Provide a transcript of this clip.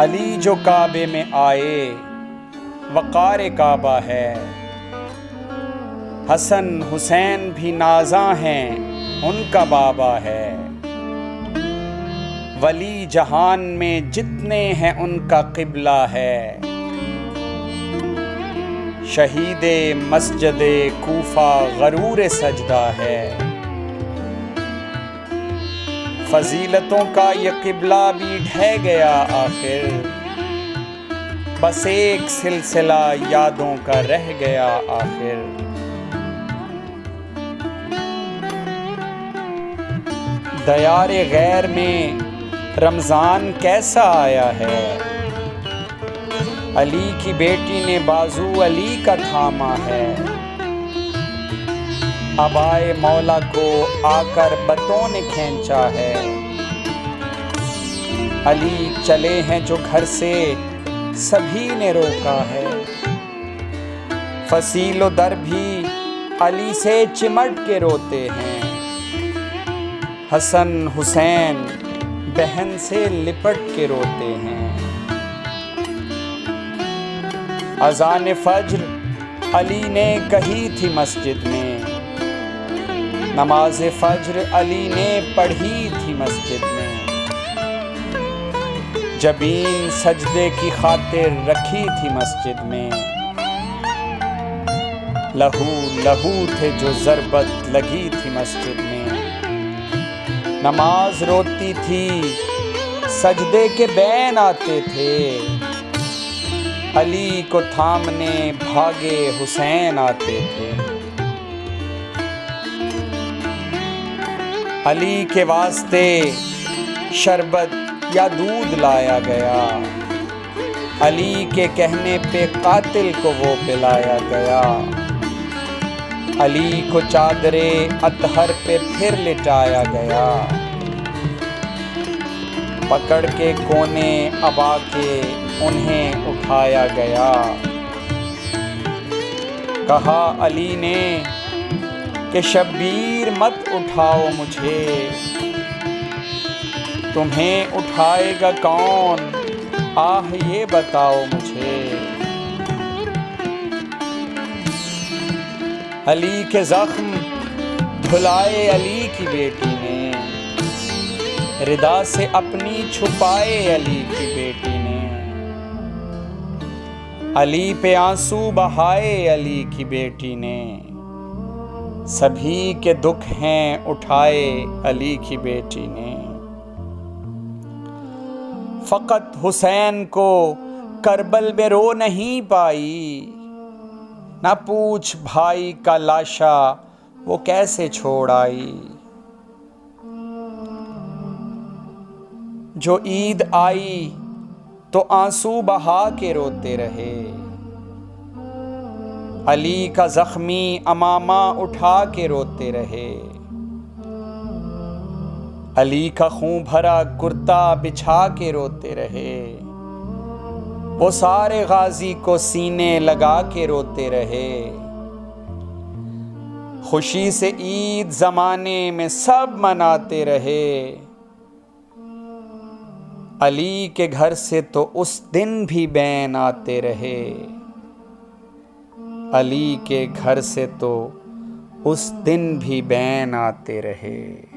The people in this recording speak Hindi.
अली जो काबे में आए वक़ार काबा है। हसन हुसैन भी नाज़ा हैं उनका बाबा है। वली जहान में जितने हैं उनका क़िबला है। शहीदे मस्जिदे कूफा गरूर सजदा है। फजीलतों का ये क़िबला भी ढह गया आखिर, बस एक सिलसिला यादों का रह गया आखिर। दयारे गैर में रमज़ान कैसा आया है। अली की बेटी ने बाजू अली का थामा है। अबाए मौला को आकर बतों ने खींचा है। अली चले हैं जो घर से सभी ने रोका है। फसीलो दर भी अली से चिमट के रोते हैं। हसन हुसैन बहन से लिपट के रोते हैं। अज़ान फज्र अली ने कही थी मस्जिद में। नमाज फज्र अली ने पढ़ी थी मस्जिद में। जबीन सजदे की खातिर रखी थी मस्जिद में। लहू लहू थे जो ज़रबत लगी थी मस्जिद में। नमाज रोती थी सजदे के बैन आते थे। अली को थामने भागे हुसैन आते थे। अली के वास्ते शरबत या दूध लाया गया। अली के कहने पे कातिल को वो पिलाया गया। अली को चादरे अतहर पे फिर लिटाया गया। पकड़ के कोने अबा के उन्हें उठाया गया। कहा अली ने कि शब्बीर मत उठाओ मुझे, तुम्हें उठाएगा कौन, आह ये बताओ मुझे। अली के ज़ख्म धुलाए अली की बेटी ने। रिदा से अपनी छुपाए अली की बेटी ने। अली पे आंसू बहाए अली की बेटी ने। सभी के दुख हैं उठाए अली की बेटी ने। फ़क़त हुसैन को करबल में रो नहीं पाई। ना पूछ भाई का लाशा वो कैसे छोड़ आई। जो ईद आई तो आंसू बहा के रोते रहे। अली का जख्मी अमामा उठा के रोते रहे। अली का खून भरा कुर्ता बिछा के रोते रहे। वो सारे गाजी को सीने लगा के रोते रहे। खुशी से ईद ज़माने में सब मनाते रहे। अली के घर से तो उस दिन भी बैन आते रहे। अली के घर से तो उस दिन भी बैन आते रहे।